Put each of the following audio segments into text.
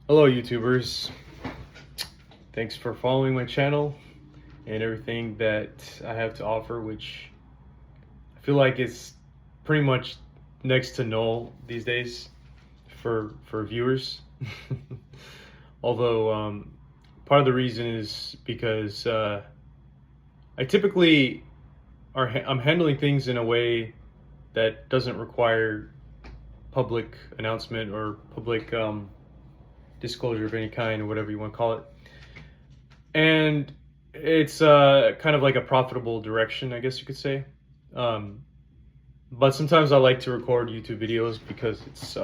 Hello, YouTubers. Thanks for following my channel and everything that I have to offer, which I feel like it's pretty much next to null these days for viewers. Although part of the reason is because I typically I'm handling things in a way that doesn't require public announcement or public disclosure of any kind, or whatever you want to call it. And it's kind of like a profitable direction, I guess you could say. Um, but sometimes I like to record YouTube videos because it's,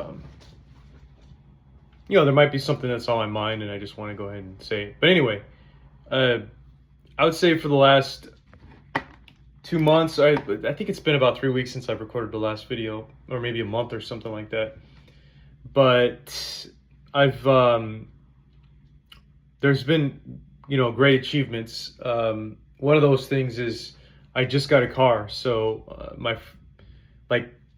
there might be something that's on my mind and I just want to go ahead and say it. But anyway, uh, I would say for the last 2 months, I think it's been about 3 weeks since I've recorded the last video, or maybe a month or something like that. But I've there's been great achievements. One of those things is I just got a car, so my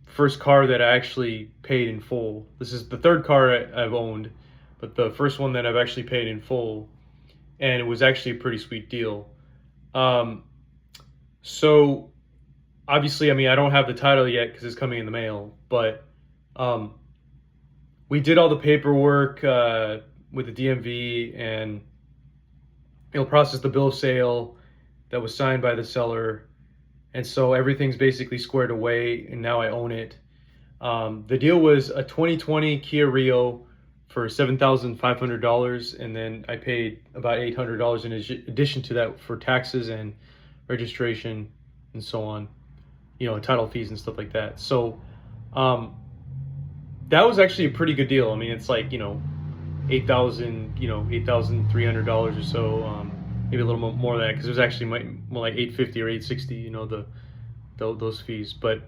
first car that I actually paid in full. This is the third car I've owned, but the first one that I've actually paid in full, and it was actually a pretty sweet deal. So obviously, I mean, I don't have the title yet because it's coming in the mail, but we did all the paperwork with the DMV, and it'll process the bill of sale that was signed by the seller. And so everything's basically squared away, and now I own it. The deal was a 2020 Kia Rio for $7,500, and then I paid about $800 in addition to that for taxes and registration and so on, title fees and stuff like that. So that was actually a pretty good deal. I mean, it's like, $8,300 or so, maybe a little more than that, because it was actually more like 850 or 860, those fees. But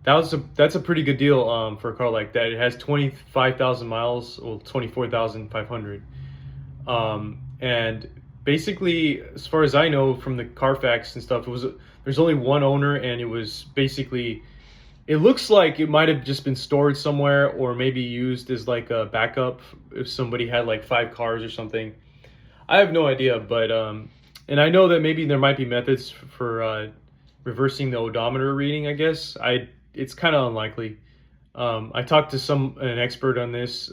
that's a pretty good deal for a car like that. It has 25,000 miles, well, 24,500, and basically, as far as I know from the Carfax and stuff, there's only one owner, and it was basically, it looks like it might have just been stored somewhere, or maybe used as like a backup if somebody had like 5 cars or something. I have no idea, but and I know that maybe there might be methods for reversing the odometer reading. I guess it's kind of unlikely. I talked to an expert on this,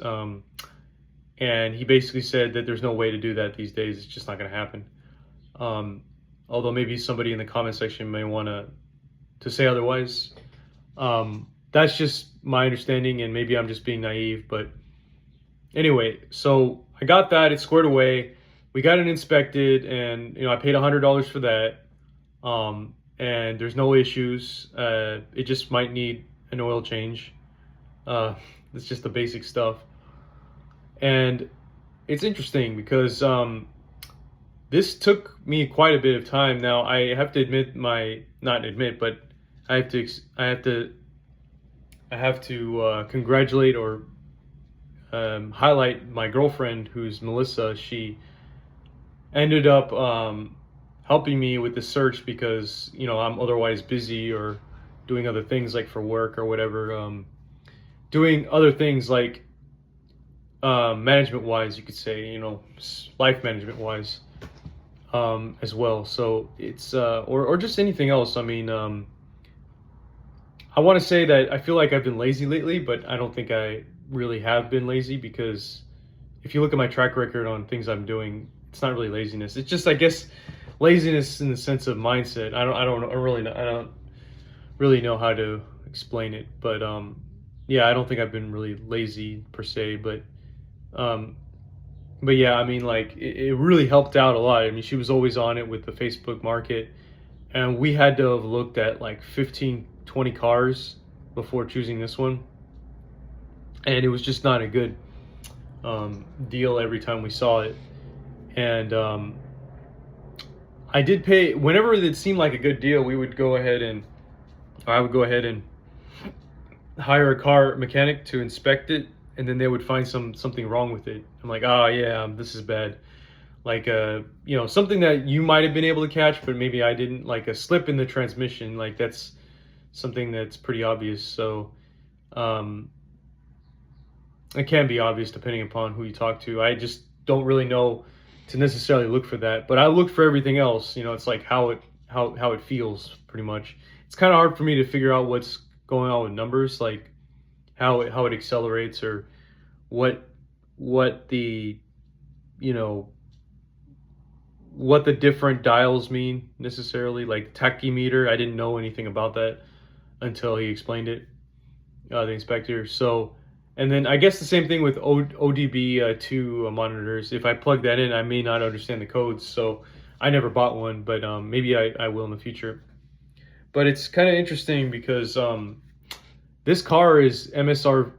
and he basically said that there's no way to do that these days. It's just not going to happen. Although maybe somebody in the comment section may want to say otherwise. That's just my understanding, and maybe I'm just being naive. But anyway, so I got that. It's squared away. We got it inspected, and I paid $100 for that. And there's no issues. It just might need an oil change. It's just the basic stuff. And it's interesting because this took me quite a bit of time. Now I have to admit but I have to congratulate or highlight my girlfriend, who's Melissa. She ended up helping me with the search because I'm otherwise busy or doing other things like for work or whatever, doing other things like management wise, you could say, life management wise, as well. So it's or just anything else. I mean, I want to say that I feel like I've been lazy lately, but I don't think I really have been lazy, because if you look at my track record on things I'm doing, it's not really laziness. It's just, I guess, laziness in the sense of mindset. I don't really know how to explain it, but yeah, I don't think I've been really lazy per se, but yeah, I mean, like, it really helped out a lot. I mean, she was always on it with the Facebook Market, and we had to have looked at like 15, 20 cars before choosing this one, and it was just not a good deal every time we saw it. And I did pay whenever it seemed like a good deal. I would go ahead and hire a car mechanic to inspect it, and then they would find something wrong with it. I'm like, oh yeah, this is bad. Like something that you might have been able to catch, but maybe I didn't, like a slip in the transmission. Like, that's something that's pretty obvious. So It can be obvious depending upon who you talk to. I just don't really know to necessarily look for that, but I look for everything else. You know, it's like how it feels pretty much. It's kind of hard for me to figure out what's going on with numbers, like how it accelerates or what the you know what the different dials mean necessarily. Like tachymeter, I didn't know anything about that until he explained it, the inspector. So, and then I guess the same thing with ODB2 monitors. If I plug that in, I may not understand the codes. So I never bought one, but maybe I will in the future. But it's kind of interesting because this car is MSRP.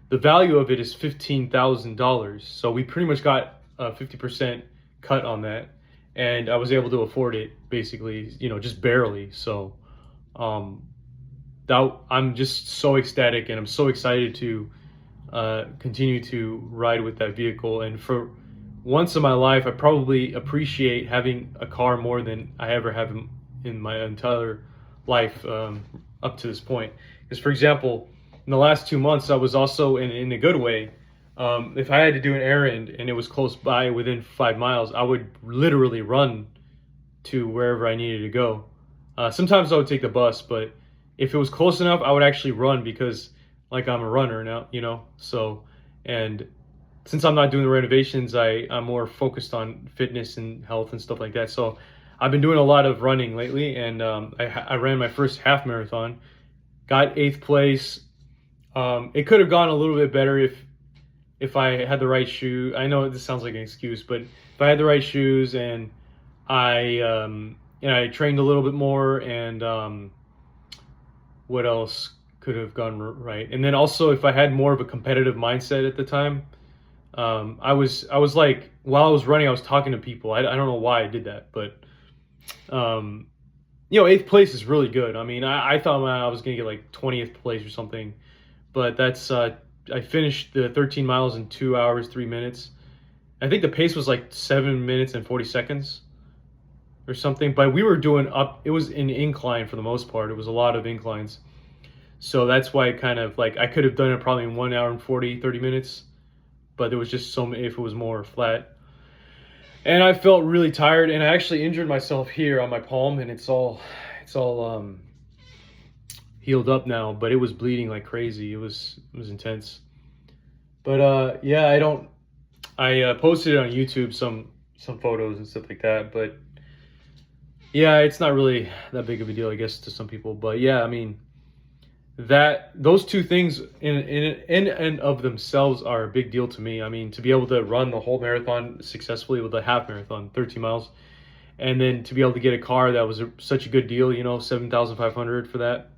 The value of it is $15,000. So we pretty much got a 50% cut on that, and I was able to afford it basically, you know, just barely. So that I'm just so ecstatic, and I'm so excited to continue to ride with that vehicle. And for once in my life, I probably appreciate having a car more than I ever have in my entire life up to this point. Because, for example, in the last 2 months, I was also in a good way. If I had to do an errand and it was close by within 5 miles, I would literally run to wherever I needed to go. Sometimes I would take the bus, but if it was close enough, I would actually run because, like, I'm a runner now, you know. So, and since I'm not doing the renovations, I'm more focused on fitness and health and stuff like that. So I've been doing a lot of running lately, and I ran my first half marathon, got 8th place. It could have gone a little bit better if I had the right shoe. I know this sounds like an excuse, but if I had the right shoes and I trained a little bit more, and what else could have gone right? And then also, if I had more of a competitive mindset at the time. I was like, while I was running, I was talking to people. I don't know why I did that, but you know, 8th place is really good. I mean, I thought I was gonna get like 20th place or something, but that's I finished the 13 miles in 2 hours 3 minutes. I think the pace was like 7 minutes and 40 seconds or something. But we were doing up. It was an incline for the most part. It was a lot of inclines, so that's why kind of like I could have done it probably in 1 hour and 30 minutes. But there was just so many, if it was more flat. And I felt really tired, and I actually injured myself here on my palm, and it's all healed up now, but it was bleeding like crazy. It was intense. But yeah, I posted it on YouTube, some photos and stuff like that, but yeah, it's not really that big of a deal, I guess, to some people. But yeah, I mean, those two things in and of themselves are a big deal to me. I mean, to be able to run the whole marathon successfully with a half marathon, 13 miles, and then to be able to get a car that was such a good deal, you know, $7,500 for that,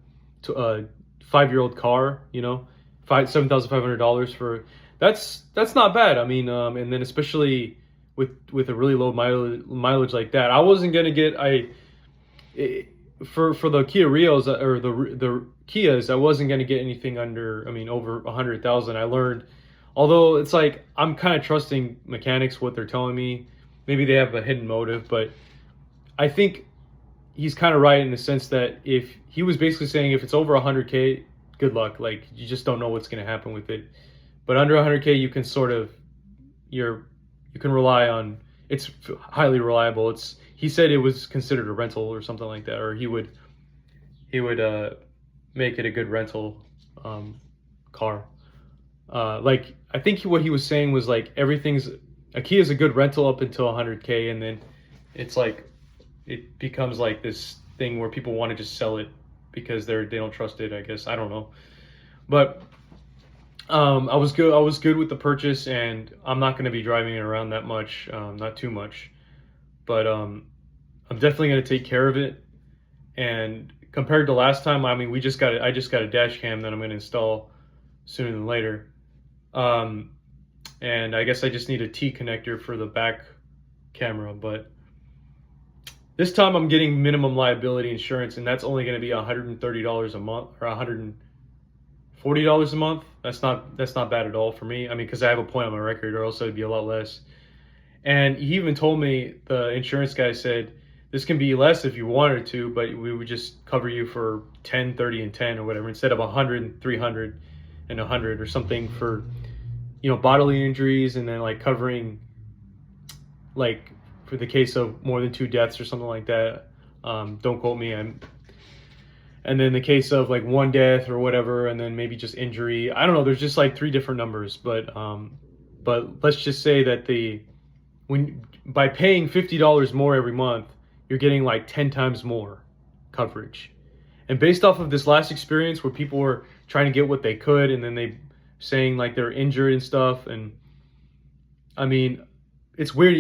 to a 5-year-old car, you know, $7,500 for that's not bad. I mean, and then especially with a really low mileage like that, I wasn't gonna get for the Kia Rios or the Kias, I wasn't going to get anything under, I mean, over 100,000. I learned, although it's like I'm kind of trusting mechanics, what they're telling me. Maybe they have a hidden motive, but I think he's kind of right in the sense that if he was basically saying if it's over 100K, good luck. Like, you just don't know what's going to happen with it. But under 100K, you can sort of you can rely on, it's highly reliable. He said it was considered a rental or something like that, or he would make it a good rental car. Like, I think what he was saying was like a Kia is a good rental up until 100K, and then it's like it becomes like this thing where people want to just sell it because they don't trust it, I guess. I don't know, but I was good with the purchase, and I'm not going to be driving it around that much, not too much, but I'm definitely going to take care of it. And compared to last time, I mean, I just got a dash cam that I'm going to install sooner than later, and I guess I just need a T connector for the back camera. But this time I'm getting minimum liability insurance, and that's only going to be $130 a month or $140 a month. That's not bad at all for me. I mean, because I have a point on my record, or else it'd be a lot less. And he even told me, the insurance guy said, this can be less if you wanted to, but we would just cover you for 10, 30, and 10 or whatever instead of 100, 300, and 100 or something for, bodily injuries, and then like covering like for the case of more than 2 deaths or something like that. Don't quote me. And then the case of like 1 death or whatever, and then maybe just injury. I don't know. There's just like 3 different numbers, but let's just say that by paying $50 more every month, you're getting like 10 times more coverage. And based off of this last experience where people were trying to get what they could, and then they saying like they're injured and stuff, and I mean, it's weird.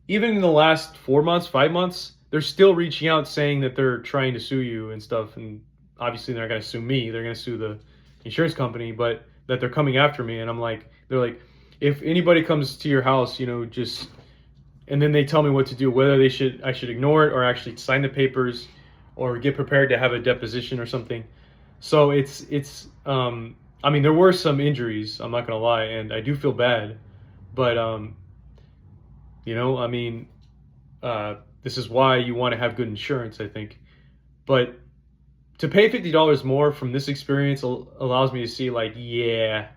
Even in the last 4 months, 5 months, they're still reaching out saying that they're trying to sue you and stuff. And obviously they're not going to sue me. They're going to sue the insurance company, but that they're coming after me. And they're like, if anybody comes to your house, and then they tell me what to do, whether I should ignore it or actually sign the papers or get prepared to have a deposition or something. So I mean, there were some injuries, I'm not going to lie, and I do feel bad, but, I mean, this is why you want to have good insurance, I think. But to pay $50 more from this experience allows me to see like, yeah,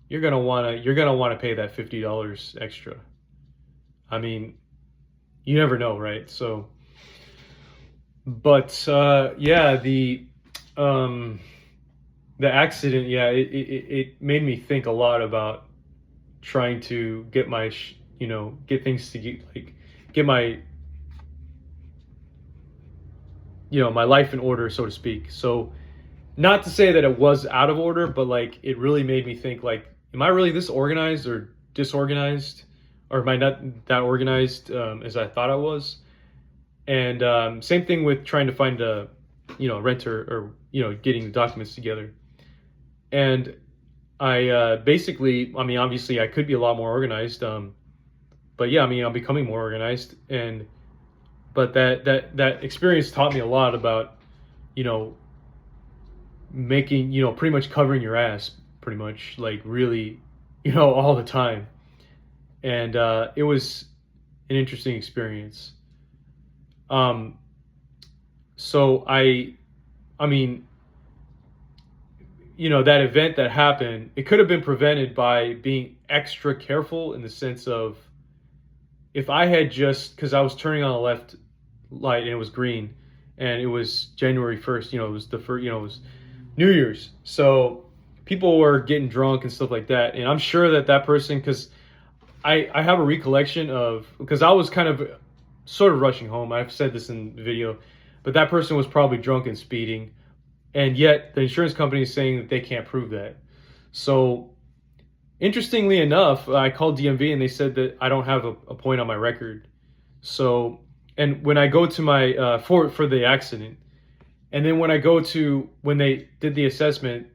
you're gonna wanna pay that $50 extra. I mean, you never know, right? So, but yeah, the accident, yeah, it made me think a lot about trying to get get things to get my my life in order, so to speak. So not to say that it was out of order, but like it really made me think like, am I really this organized or disorganized, or am I not that organized as I thought I was? And same thing with trying to find a renter, or getting the documents together. And I basically, I mean, obviously I could be a lot more organized, but yeah, I mean, I'm becoming more organized. But that experience taught me a lot about, making, pretty much covering your ass, pretty much, like really, all the time. And it was an interesting experience. So I mean, that event that happened, it could have been prevented by being extra careful, in the sense of, if I had because I was turning on the left light and it was green, and it was January 1st, it was the first, it was New Year's. So people were getting drunk and stuff like that. And I'm sure that person, because I have a recollection of, because I was kind of sort of rushing home. I've said this in the video, but that person was probably drunk and speeding. And yet the insurance company is saying that they can't prove that. So interestingly enough, I called DMV and they said that I don't have a point on my record. So, and when I go to my, for the accident, and then when they did the assessment,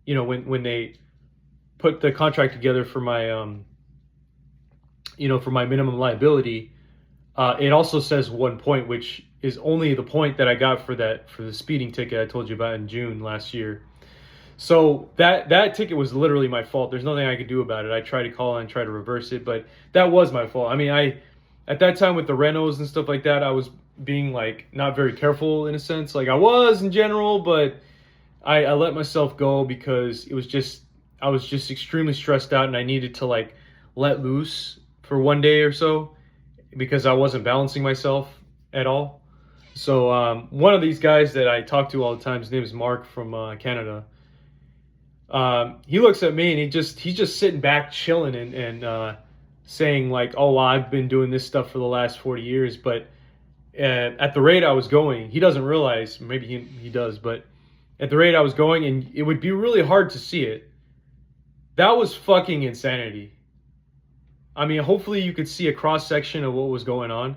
when they put the contract together for my, for my minimum liability, it also says 1 point, which is only the point that I got for the speeding ticket I told you about in June last year. So that ticket was literally my fault. There's nothing I could do about it. I tried to call and try to reverse it, but that was my fault. I mean, at that time with the renos and stuff like that, I was being like not very careful, in a sense. Like I was in general, but I let myself go because I was just extremely stressed out, and I needed to like let loose for 1 day or so, because I wasn't balancing myself at all. So one of these guys that I talk to all the time, his name is Mark from Canada. He looks at me and he's just sitting back chilling and saying like, oh, well, I've been doing this stuff for the last 40 years. But at the rate I was going, he doesn't realize, maybe he does, but at the rate I was going, and it would be really hard to see it, that was fucking insanity. I mean, hopefully you could see a cross section of what was going on,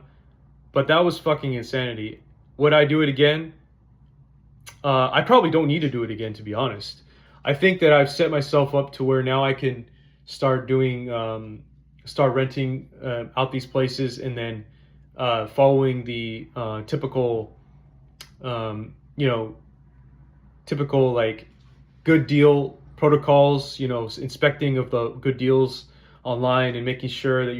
but that was fucking insanity. Would I do it again? I probably don't need to do it again, to be honest. I think that I've set myself up to where now I can start renting out these places, and then following the typical like good deal protocols, inspecting of the good deals online, and making sure that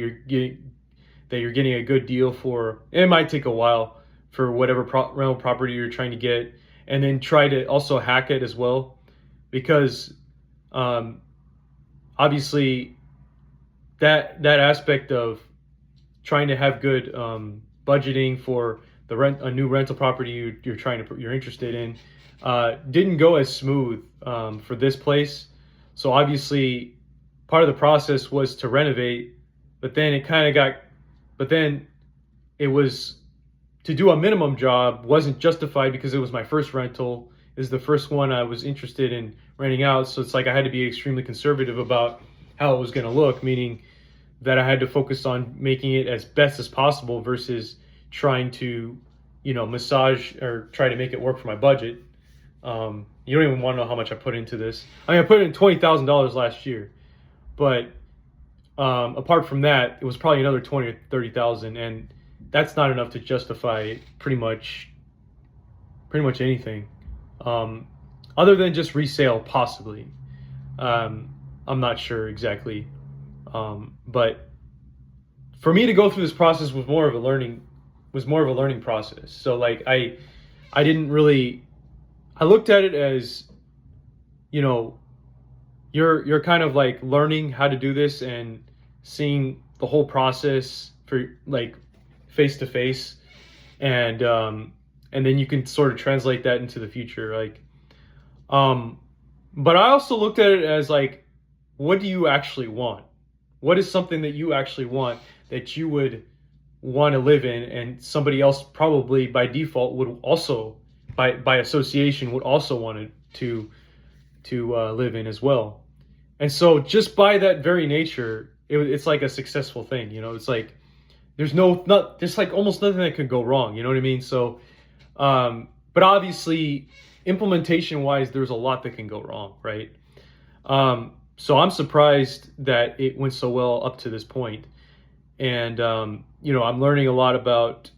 that you're getting a good deal for. It might take a while for whatever rental property you're trying to get, and then try to also hack it as well, because um, obviously that aspect of trying to have good budgeting for a new rental property you're interested in didn't go as smooth for this place. So obviously part of the process was to renovate, but then it was to do a minimum job wasn't justified because it was my first rental. Is the first one I was interested in renting out. So it's like I had to be extremely conservative about how it was going to look, meaning that I had to focus on making it as best as possible versus trying to, massage or try to make it work for my budget. You don't even want to know how much I put into this. I mean, I put in $20,000 last year, but apart from that, it was probably another 20 or 30,000, and that's not enough to justify pretty much anything, other than just resale, possibly. I'm not sure exactly, but for me to go through this process was more of a learning process. So like I didn't really, I looked at it as, you're kind of like learning how to do this and seeing the whole process for like face to face, and then you can sort of translate that into the future. But I also looked at it as like, what do you actually want? What is something that you actually want that you would want to live in, and somebody else probably by default would also, by association, would also want to live in as well. And so just by that very nature, it's like a successful thing. It's like there's there's like almost nothing that could go wrong. You know what I mean? So, but obviously, implementation wise, there's a lot that can go wrong, right? So I'm surprised that it went so well up to this point. And, I'm learning a lot about,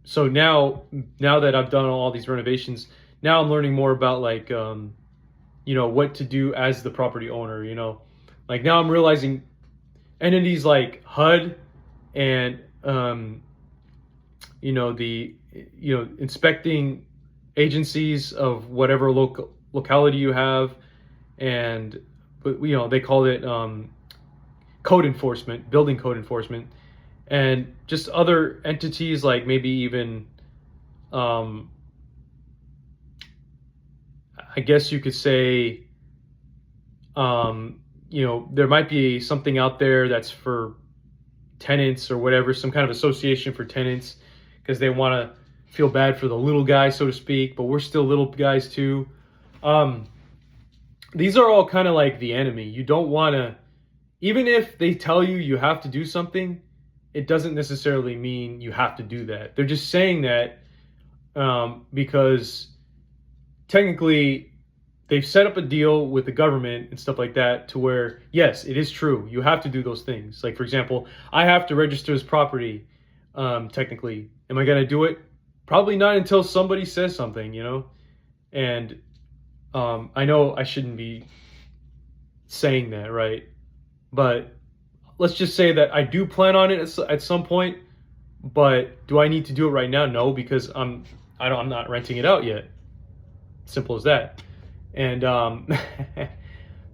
so now that I've done all these renovations, now I'm learning more about like, what to do as the property owner, like now I'm realizing entities like HUD and, the, inspecting agencies of whatever locality you have, and but they call it code enforcement, building code enforcement, and just other entities like maybe even I guess you could say there might be something out there that's for tenants or whatever, some kind of association for tenants, because they want to feel bad for the little guy, so to speak, but we're still little guys too. These are all kind of like the enemy. You don't want to, even if they tell you have to do something, it doesn't necessarily mean you have to do that. They're just saying that because technically they've set up a deal with the government and stuff like that to where, yes, it is true. You have to do those things. Like, for example, I have to register as property, technically. Am I going to do it? Probably not until somebody says something, And I know I shouldn't be saying that, right? But let's just say that I do plan on it at some point. But do I need to do it right now? No, because I'm not renting it out yet. Simple as that. And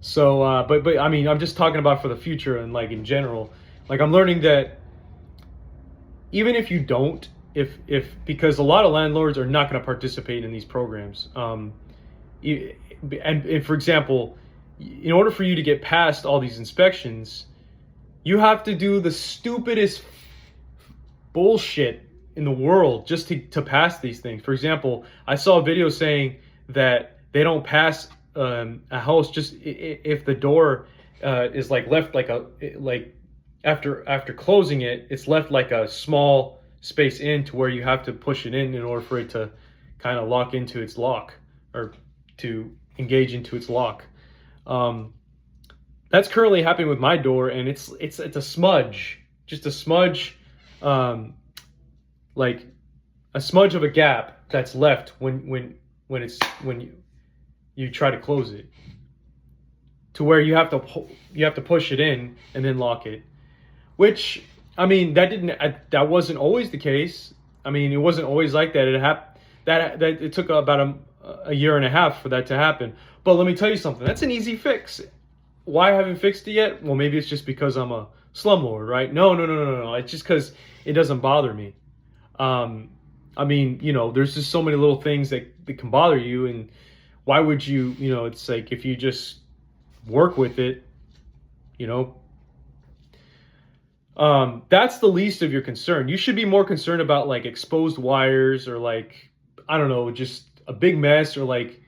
so, but I mean, I'm just talking about for the future and like in general. Like I'm learning that even if you don't, because a lot of landlords are not going to participate in these programs. And for example, in order for you to get past all these inspections, you have to do the stupidest bullshit in the world just to pass these things. For example, I saw a video saying that they don't pass a house just if the door is like left like after closing it, it's left like a small space in to where you have to push it in order for it to kind of lock into its lock, or to engage into its lock. That's currently happening with my door, and it's a smudge, just a smudge, like a smudge of a gap that's left when you try to close it, to where you have to push it in and then lock it, which I mean, that wasn't always the case. I mean, it wasn't always like that. That it took about a year and a half for that to happen. But let me tell you something. That's an easy fix. Why I haven't fixed it yet? Well, maybe it's just because I'm a slumlord, right? No, no, no, no, no, no. It's just because it doesn't bother me. Um, I mean, there's just so many little things that can bother you, and why would you? It's like if you just work with it, you know, that's the least of your concern. You should be more concerned about like exposed wires or like, I don't know, just a big mess or like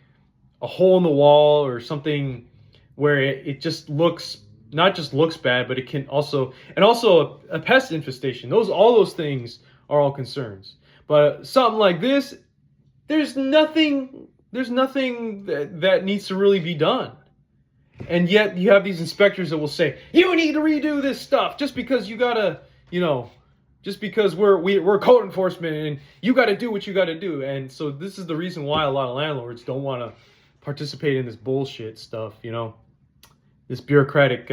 a hole in the wall or something where it just looks, not just looks bad, but it can also, and also a pest infestation. All those things are all concerns. But something like this, there's nothing that needs to really be done. And yet you have these inspectors that will say, you need to redo this stuff just because you gotta, just because we're code enforcement and you gotta do what you gotta do. And so this is the reason why a lot of landlords don't want to participate in this bullshit stuff, this bureaucratic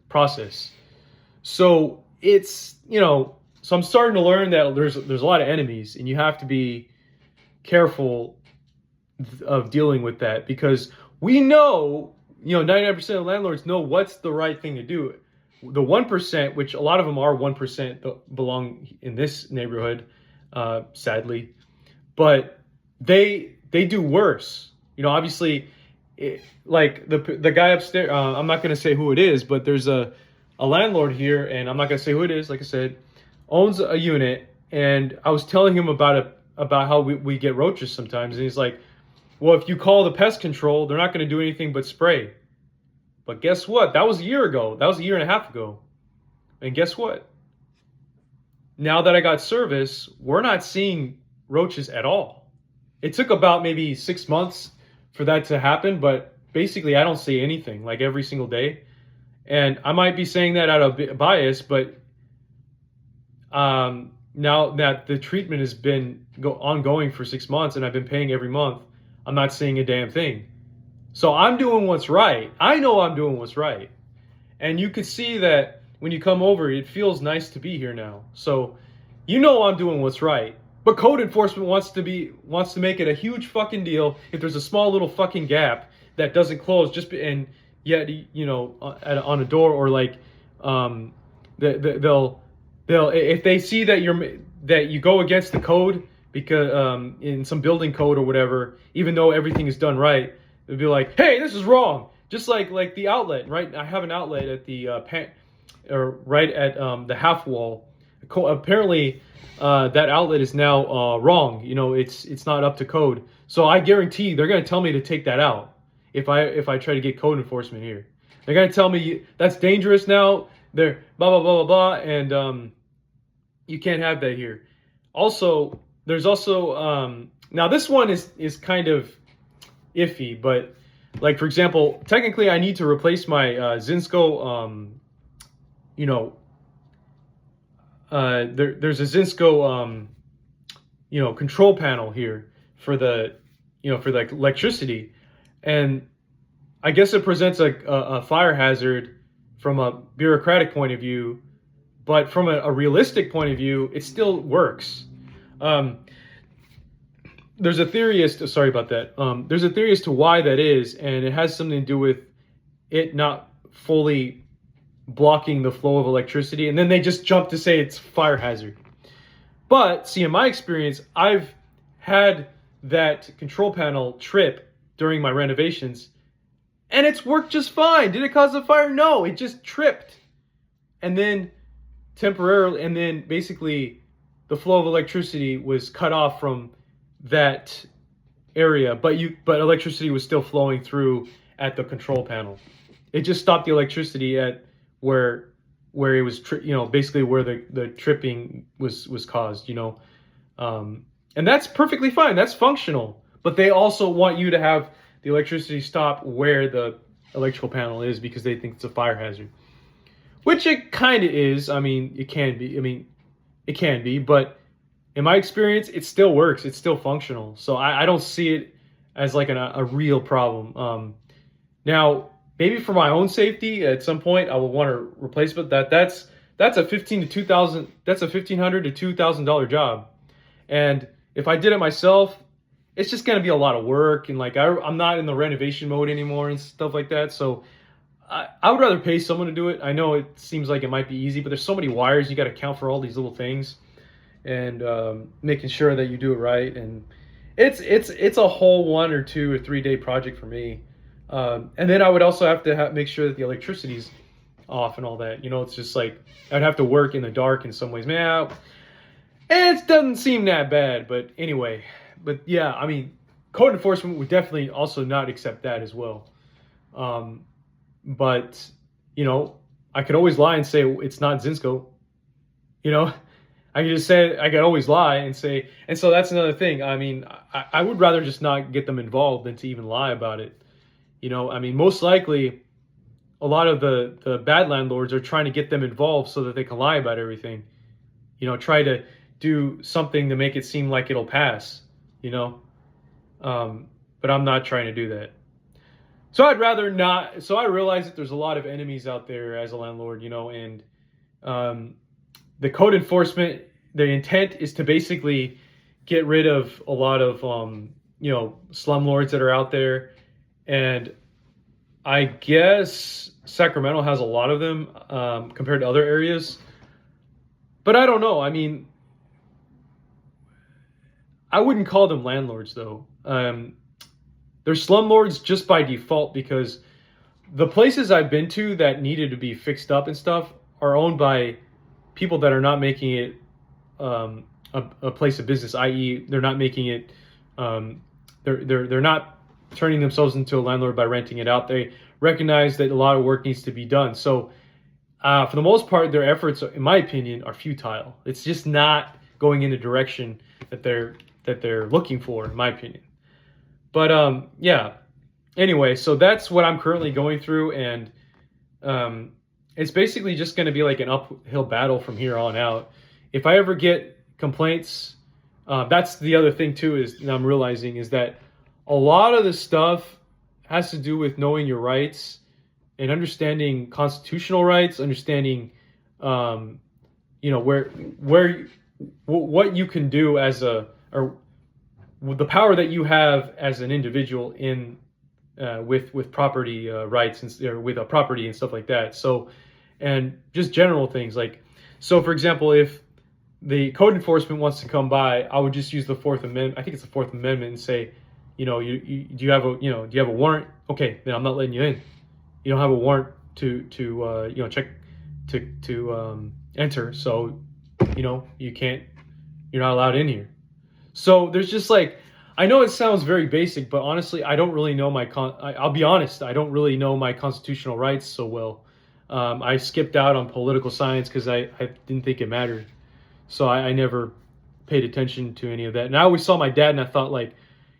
process. So so I'm starting to learn that there's a lot of enemies, and you have to be careful of dealing with that, because we know, 99% of landlords know what's the right thing to do. The 1%, which a lot of them are 1% that belong in this neighborhood, sadly, but they do worse. Obviously, like the guy upstairs. I'm not going to say who it is, but there's a landlord here, and I'm not going to say who it is. Like I said, owns a unit, and I was telling him about how we get roaches sometimes, and he's like, well, if you call the pest control, they're not going to do anything but spray. But guess what? That was a year ago. That was a year and a half ago. And guess what? Now that I got service, we're not seeing roaches at all. It took about maybe 6 months for that to happen, but basically I don't see anything like every single day. And I might be saying that out of bias, but now that the treatment has been ongoing for 6 months and I've been paying every month, I'm not seeing a damn thing. So I'm doing what's right. I know I'm doing what's right. And you could see that when you come over, it feels nice to be here now. So I'm doing what's right. But code enforcement wants to make it a huge fucking deal if there's a small little fucking gap that doesn't close and yet on a door, or like they'll if they see that you go against the code, because in some building code or whatever, even though everything is done right, they'll be like, hey, this is wrong. Just like the outlet, right? I have an outlet at the right at the half wall. Apparently that outlet is now wrong. It's not up to code. So I guarantee they're going to tell me to take that out if I try to get code enforcement here. They're going to tell me that's dangerous now. They're blah blah blah blah blah, and you can't have that here. Also, there's also now this one is kind of iffy, but like, for example, technically I need to replace my Zinsco there's a Zinsco control panel here for the electricity, and I guess it presents a fire hazard from a bureaucratic point of view, but from a realistic point of view, it still works. There's a theory as to, sorry about that. There's a theory as to why that is, and it has something to do with it not fully blocking the flow of electricity, and then they just jump to say it's fire hazard. But see, in my experience, I've had that control panel trip during my renovations, and it's worked just fine. Did it cause a fire? No, it just tripped. And then temporarily, and then basically the flow of electricity was cut off from that area, but electricity was still flowing through at the control panel. It just stopped the electricity at where it was basically where the tripping was caused, and that's perfectly fine. That's functional. But they also want you to have the electricity stop where the electrical panel is, because they think it's a fire hazard, which it kind of is. I mean, it can be, but in my experience, it still works. It's still functional. So I don't see it as like a real problem. Now, maybe for my own safety, at some point I will want to replace it. That's that's a 1,500 to $2,000 job. And if I did it myself, it's just gonna be a lot of work, and like I'm not in the renovation mode anymore and stuff like that. So I would rather pay someone to do it. I know it seems like it might be easy, but there's so many wires you got to count for all these little things, and making sure that you do it right. And it's a whole 1 or 2 or 3 day project for me. And then I would also have to make sure that the electricity's off and all that. You know, it's just like I'd have to work in the dark in some ways. Man, it doesn't seem that bad, but anyway. But yeah, I mean, code enforcement would definitely also not accept that as well. But you know, I could always lie and say it's not Zinsco. You know, I could just say I could always lie and say, and so that's another thing. I mean, I would rather just not get them involved than to even lie about it. You know, I mean, most likely, a lot of the bad landlords are trying to get them involved so that they can lie about everything. You know, try to do something to make it seem like it'll pass. You know, but I'm not trying to do that. So I'd rather not. So I realize that there's a lot of enemies out there as a landlord, you know, and the code enforcement, the intent is to basically get rid of a lot of, you know, slumlords that are out there. And I guess Sacramento has a lot of them compared to other areas. But I don't know. I mean, I wouldn't call them landlords, though. They're slumlords just by default because the places I've been to that needed to be fixed up and stuff are owned by people that are not making it a place of business, i.e., they're not making it. They're not turning themselves into a landlord by renting it out. They recognize that a lot of work needs to be done. So, for the most part, their efforts, in my opinion, are futile. It's just not going in the direction that they're looking for, in my opinion. But yeah. Anyway, so that's what I'm currently going through, and it's basically just going to be like an uphill battle from here on out. If I ever get complaints, that's the other thing too is I'm realizing is that a lot of the stuff has to do with knowing your rights and understanding constitutional rights, understanding, you know, what you can do as or the power that you have as an individual in with property rights and or with a property and stuff like that. So, and just general things like, so for example, if the code enforcement wants to come by, I would just use the Fourth Amendment. I think it's the Fourth Amendment, and say, you know, do you have a warrant? Okay, then I'm not letting you in. You don't have a warrant to you know, check to enter, so you know you're not allowed in here. So there's just like, I know it sounds very basic, but honestly, I don't really know I'll be honest, I don't really know my constitutional rights so well. I skipped out on political science because I didn't think it mattered. So I never paid attention to any of that. And I always saw my dad and I thought like,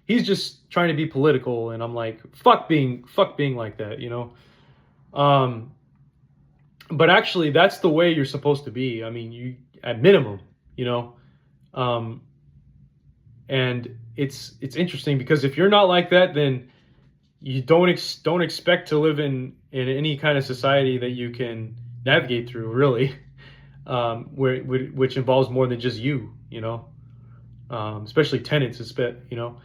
he's just trying to be political. And I'm like, fuck being like that, you know? But actually that's the way you're supposed to be. I mean, you, at minimum, you know? And it's interesting because if you're not like that, then you don't expect to live in any kind of society that you can navigate through, really, which involves more than just you know, especially tenants, you know.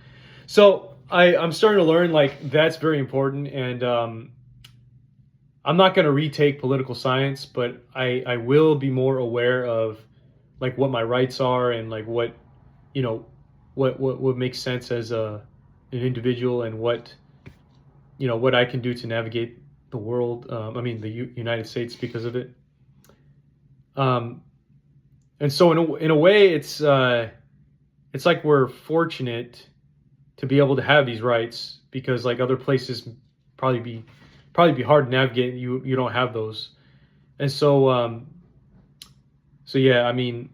So I'm starting to learn like that's very important, and I'm not going to retake political science, but I will be more aware of like what my rights are and like what, you know, what makes sense as an individual, and what, you know, what I can do to navigate the world. I mean, the United States because of it. And so in a way, it's like we're fortunate to be able to have these rights, because like other places probably be hard to navigate. You don't have those, and so yeah, I mean,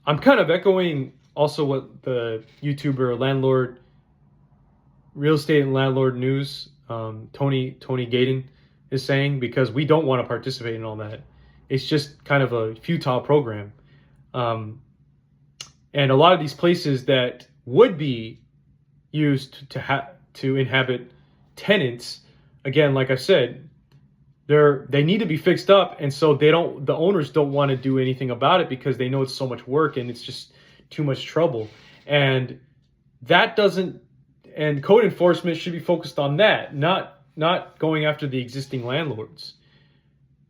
I'm kind of echoing also what the YouTuber landlord, real estate and landlord news, Tony Gaydon is saying, because we don't want to participate in all that. It's just kind of a futile program. And a lot of these places that would be used to inhabit tenants, again, like I said, they need to be fixed up, and so the owners don't want to do anything about it because they know it's so much work and it's just too much trouble. And that doesn't and code enforcement should be focused on that, not going after the existing landlords,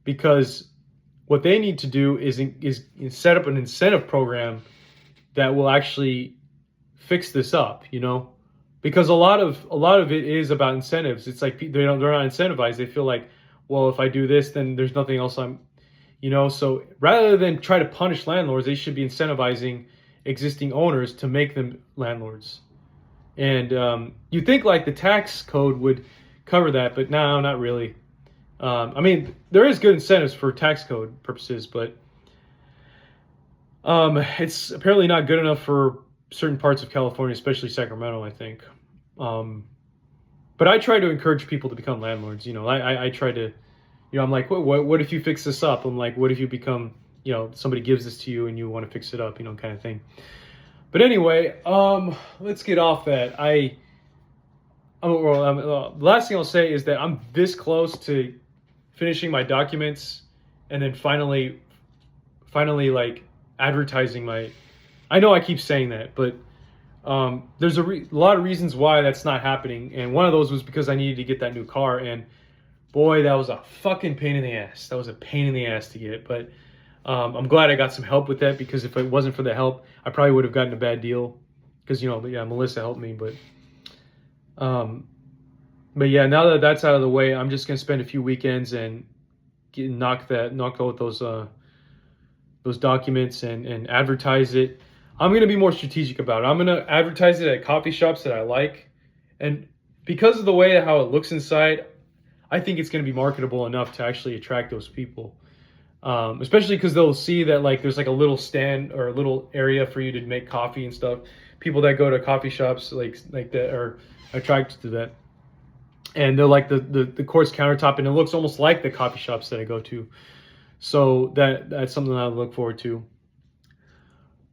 because what they need to do is set up an incentive program that will actually fix this up, because a lot of it is about incentives. It's like they're not incentivized. They feel like, well, if I do this, then there's nothing else so rather than try to punish landlords, they should be incentivizing existing owners to make them landlords. And you think like the tax code would cover that, but no, not really. I mean, there is good incentives for tax code purposes, but it's apparently not good enough for certain parts of California, especially Sacramento, I think. But I try to encourage people to become landlords. I try to, I'm like, what if you fix this up? I'm like, what if you become, somebody gives this to you and you want to fix it up, kind of thing. But anyway, let's get off that. The last thing I'll say is that I'm this close to finishing my documents and then finally like advertising I know I keep saying that, but there's a lot of reasons why that's not happening. And one of those was because I needed to get that new car, and boy, that was a fucking pain in the ass. That was a pain in the ass to get, but I'm glad I got some help with that, because if it wasn't for the help, I probably would have gotten a bad deal, because Melissa helped me. But yeah, now that that's out of the way, I'm just gonna spend a few weekends and knock out those documents and advertise it. I'm gonna be more strategic about it. I'm gonna advertise it at coffee shops that I like, and because of the way how it looks inside, I think it's gonna be marketable enough to actually attract those people. Especially because they'll see that like there's like a little stand or a little area for you to make coffee and stuff. People that go to coffee shops like that are attracted to that, and they're like the quartz countertop, and it looks almost like the coffee shops that I go to. So that's something I look forward to.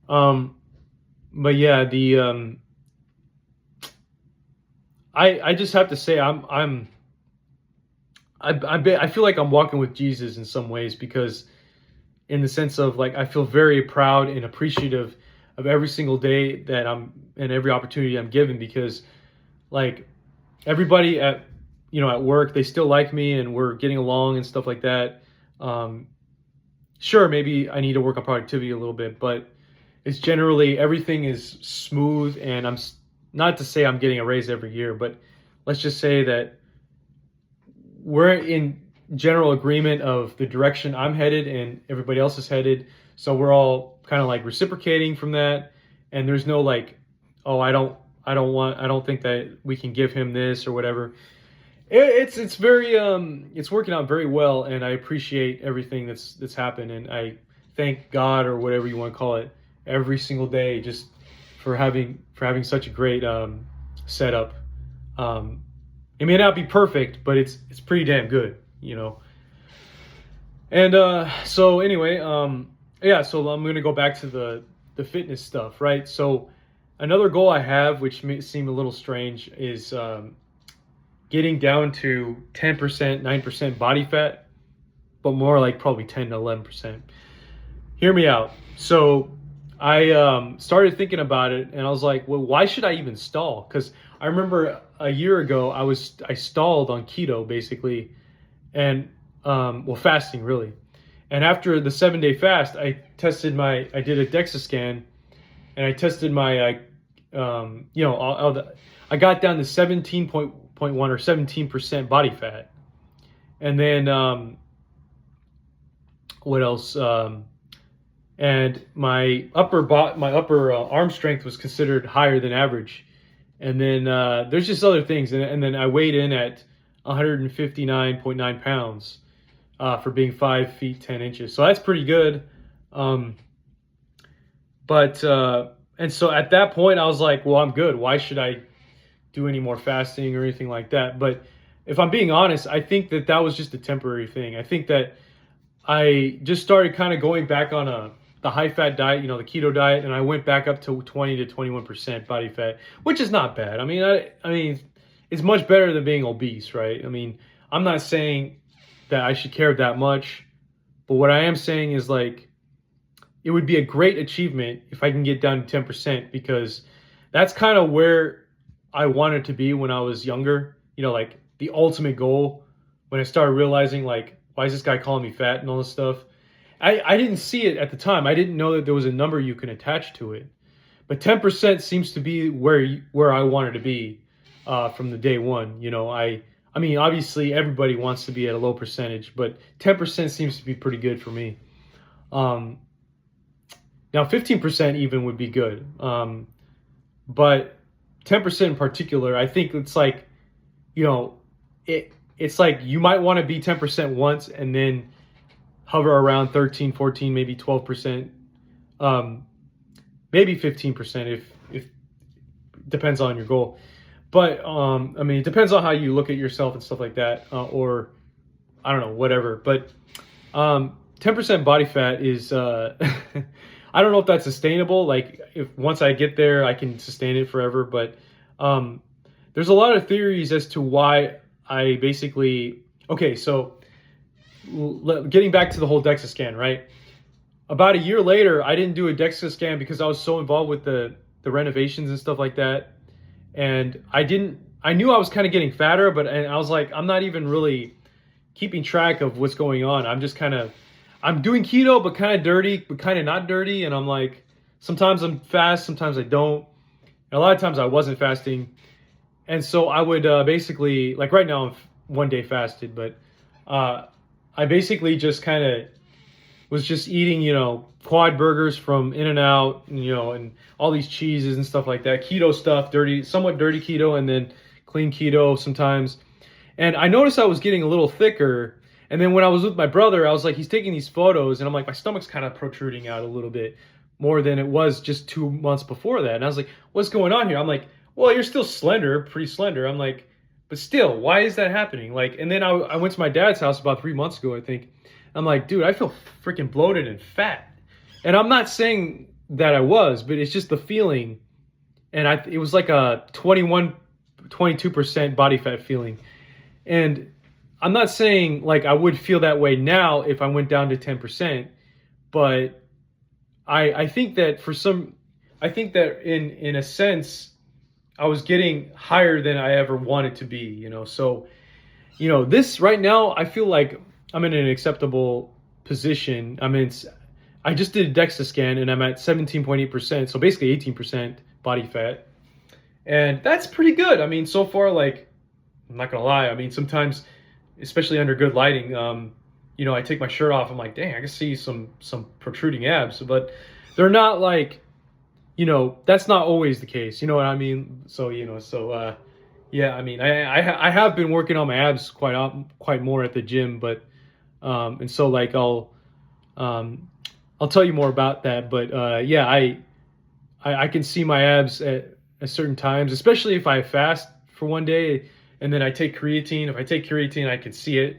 But yeah, I just have to say I feel like I'm walking with Jesus in some ways, because in the sense of like I feel very proud and appreciative of every single day that and every opportunity I'm given, because like everybody at work, they still like me and we're getting along and stuff like that. Sure, maybe I need to work on productivity a little bit, but it's generally everything is smooth, and I'm not to say I'm getting a raise every year, but let's just say that we're in general agreement of the direction I'm headed and everybody else is headed. So we're all kind of like reciprocating from that. And there's no like, oh, I don't think that we can give him this or whatever. It's very, it's working out very well. And I appreciate everything that's happened. And I thank God, or whatever you want to call it, every single day, just for having such a great, setup. It may not be perfect, but it's pretty damn good, And so anyway, yeah, so I'm gonna go back to the fitness stuff, right? So another goal I have, which may seem a little strange, is getting down to 10%, 9% body fat, but more like probably 10 to 11%. Hear me out. So I started thinking about it, and I was like, well, why should I even stall? Because I remember a year ago I stalled on keto basically, and fasting really. And after the 7-day fast, I did a DEXA scan, and I tested my I got down to 17.1 or 17% body fat. And then what else? And my upper arm strength was considered higher than average. And then there's just other things. And then I weighed in at 159.9 pounds for being 5 feet 10 inches. So that's pretty good. And so at that point I was like, well, I'm good. Why should I do any more fasting or anything like that? But if I'm being honest, I think that was just a temporary thing. I think that I just started kind of going back on the high fat diet, the keto diet, and I went back up to 20 to 21% body fat, which is not bad. I mean, it's much better than being obese, right? I mean, I'm not saying that I should care that much. But what I am saying is like it would be a great achievement if I can get down to 10% because that's kind of where I wanted to be when I was younger. You know, like the ultimate goal when I started realizing like why is this guy calling me fat and all this stuff. I didn't see it at the time. I didn't know that there was a number you can attach to it. But 10% seems to be where I wanted to be from the day one. You know, I mean, obviously everybody wants to be at a low percentage, but 10% seems to be pretty good for me. Um, Now 15% even would be good, but 10% in particular, I think it's like, you know, it's like you might want to be 10% once and then hover around 13, 14, maybe 12%. Um, Maybe 15% if depends on your goal. But I mean, it depends on how you look at yourself and stuff like that, or I don't know, whatever. But 10% body fat is I don't know if that's sustainable. Like if once I get there, I can sustain it forever. But um, there's a lot of theories as to why I basically okay. So getting back to the whole DEXA scan, right? About a year later, I didn't do a DEXA scan because I was so involved with the renovations and stuff like that. And I knew I was kind of getting fatter, but and I was like, I'm not even really keeping track of what's going on. I'm doing keto, but kind of dirty, but kind of not dirty. And I'm like, sometimes I'm fast, sometimes I don't. And a lot of times I wasn't fasting. And so I would basically, like right now, I'm one day fasted, but I basically just kind of was just eating, you know, quad burgers from In-N-Out, you know, and all these cheeses and stuff like that. Keto stuff, somewhat dirty keto, and then clean keto sometimes. And I noticed I was getting a little thicker. And then when I was with my brother, I was like, he's taking these photos, and I'm like, my stomach's kind of protruding out a little bit more than it was just 2 months before that. And I was like, what's going on here? I'm like, well, you're still slender, pretty slender. I'm like, but still, why is that happening? Like, and then I went to my dad's house about 3 months ago, I think. I'm like, dude, I feel freaking bloated and fat. And I'm not saying that I was, but it's just the feeling. And it was like a 21, 22% body fat feeling. And I'm not saying like I would feel that way now if I went down to 10%, but I think that I think that in a sense, I was getting higher than I ever wanted to be, you know? So, you know, this right now, I feel like I'm in an acceptable position. I just did a DEXA scan and I'm at 17.8%. So basically 18% body fat. And that's pretty good. I mean, so far, like, I'm not gonna lie. I mean, sometimes, especially under good lighting, you know, I take my shirt off. I'm like, dang, I can see some protruding abs, but they're not like, you know, that's not always the case. You know what I mean? So you know, yeah. I mean, I have been working on my abs quite more at the gym, but and so like I'll tell you more about that. But yeah, I can see my abs at certain times, especially if I fast for one day and then I take creatine. If I take creatine, I can see it.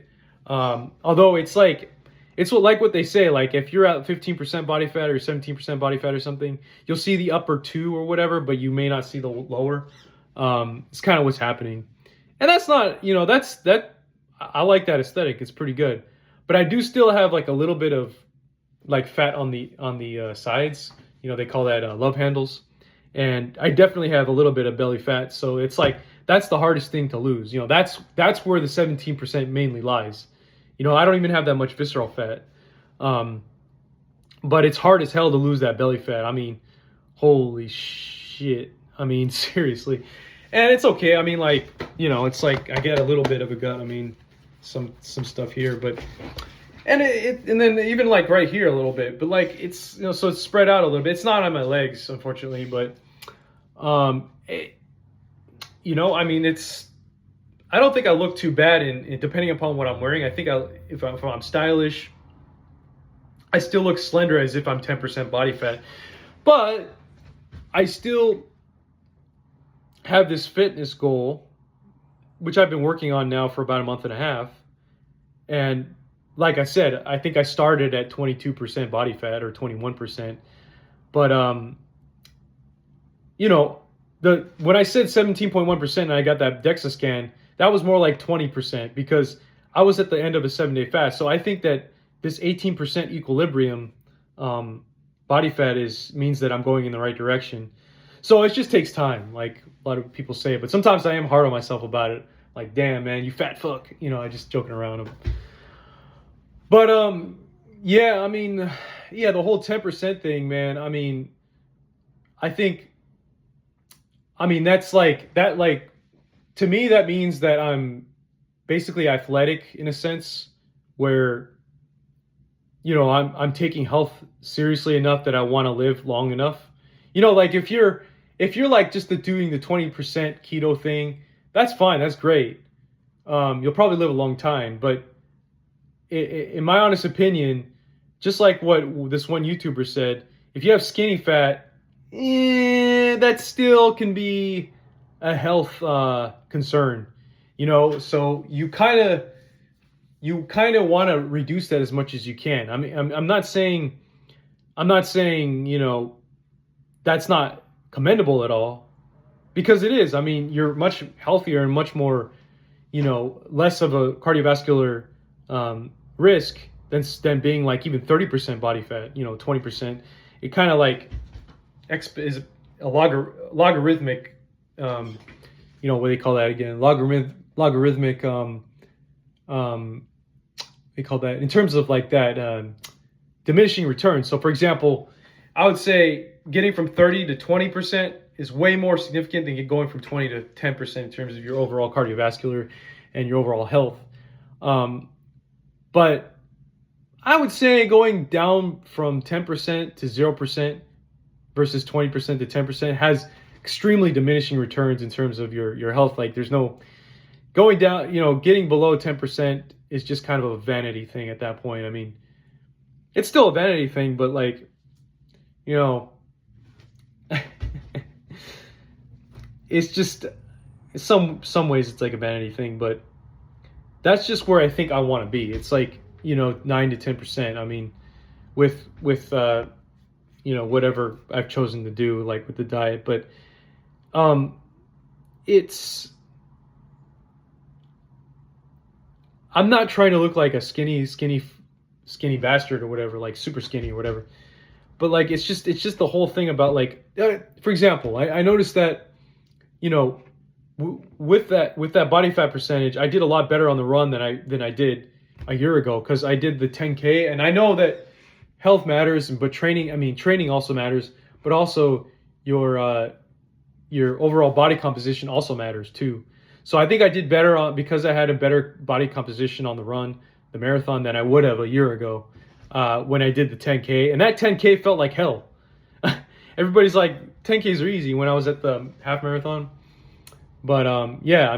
Although it's like, what they say, like if you're at 15% body fat or 17% body fat or something, you'll see the upper two or whatever, but you may not see the lower. It's kind of what's happening. And that's not, you know, I like that aesthetic. It's pretty good. But I do still have like a little bit of like fat on the sides. You know, they call that love handles. And I definitely have a little bit of belly fat. So it's like, that's the hardest thing to lose. You know, that's where the 17% mainly lies. You know, I don't even have that much visceral fat. But it's hard as hell to lose that belly fat. I mean, holy shit. I mean, seriously. And it's okay. I mean, like, you know, it's like I get a little bit of a gut. I mean, some stuff here, but and and then even like right here a little bit, but like it's, you know, so it's spread out a little bit. It's not on my legs, unfortunately, but you know, I mean, I don't think I look too bad in depending upon what I'm wearing. I think if I'm stylish, I still look slender as if I'm 10% body fat, but I still have this fitness goal, which I've been working on now for about a month and a half. And like I said, I think I started at 22% body fat or 21%. But, you know, when I said 17.1% and I got that DEXA scan, that was more like 20% because I was at the end of a 7-day fast. So I think that this 18% equilibrium um, body fat is means that I'm going in the right direction. So it just takes time, like a lot of people say. But sometimes I am hard on myself about it. Like, damn, man, you fat fuck. I just joking around. But yeah, I mean, yeah, the whole 10% thing, man. I mean, I think, I mean, that's like that. Like to me, that means that I'm basically athletic in a sense, where I'm taking health seriously enough that I want to live long enough. Like if you're like just doing the 20% keto thing, that's fine. That's great. You'll probably live a long time, but in my honest opinion, just like what this one YouTuber said, if you have skinny fat, that still can be a health concern. So you kind of want to reduce that as much as you can. I mean, I'm not saying that's not commendable at all, because it is. I mean, you're much healthier and much more, less of a cardiovascular risk than being like even 30% body fat, 20%. It kind of like is a logarithmic, what do they call that again? Logarithmic, they call that in terms of like that diminishing returns. So, for example, I would say getting from 30 to 20% is way more significant than going from 20 to 10% in terms of your overall cardiovascular and your overall health. But I would say going down from 10% to 0% versus 20% to 10% has extremely diminishing returns in terms of your health. Like there's no going down, getting below 10% is just kind of a vanity thing at that point. I mean, it's still a vanity thing, but like, it's just some ways it's like a vanity thing, but that's just where I think I want to be. It's like, 9 to 10%. I mean, with whatever I've chosen to do, like with the diet, but it's I'm not trying to look like a skinny bastard or whatever, like super skinny or whatever. But like it's just the whole thing about like, for example, I noticed that, with that body fat percentage, I did a lot better on the run than I did a year ago, because I did the 10K, and I know that health matters, but training also matters, but also your overall body composition also matters too. So I think I did better because I had a better body composition on the run, the marathon, than I would have a year ago when I did the 10K. And that 10K felt like hell. Everybody's like, 10Ks are easy when I was at the half marathon. But yeah,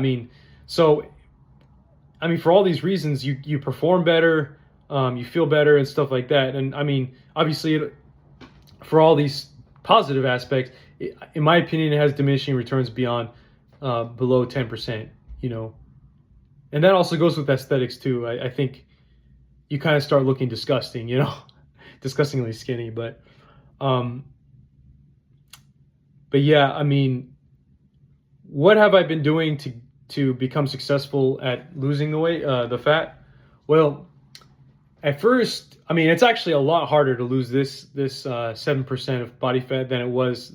for all these reasons, you perform better, you feel better and stuff like that. And I mean, obviously, for all these positive aspects, in my opinion, it has diminishing returns beyond below 10%, and that also goes with aesthetics too. I think you kind of start looking disgusting, disgustingly skinny. But yeah, I mean, what have I been doing to become successful at losing the weight, the fat? Well, at first, I mean, it's actually a lot harder to lose this 7% of body fat than it was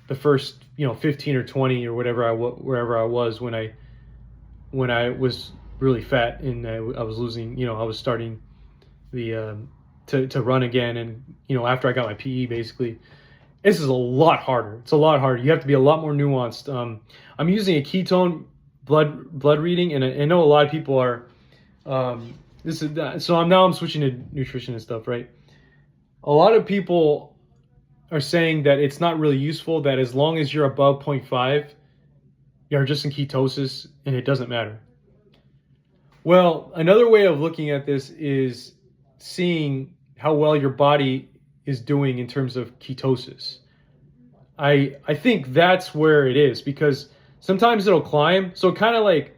the first 15 or 20 or wherever I was when I was really fat, and I was losing, I was starting the to run again, and after I got my PE, basically. This is a lot harder. It's a lot harder. You have to be a lot more nuanced. I'm using a ketone blood reading, and I know a lot of people are. So I'm switching to nutrition and stuff, right? A lot of people are saying that it's not really useful. That as long as you're above 0.5, you're just in ketosis, and it doesn't matter. Well, another way of looking at this is seeing how well your body is doing in terms of ketosis. I think that's where it is, because sometimes it'll climb. So kind of like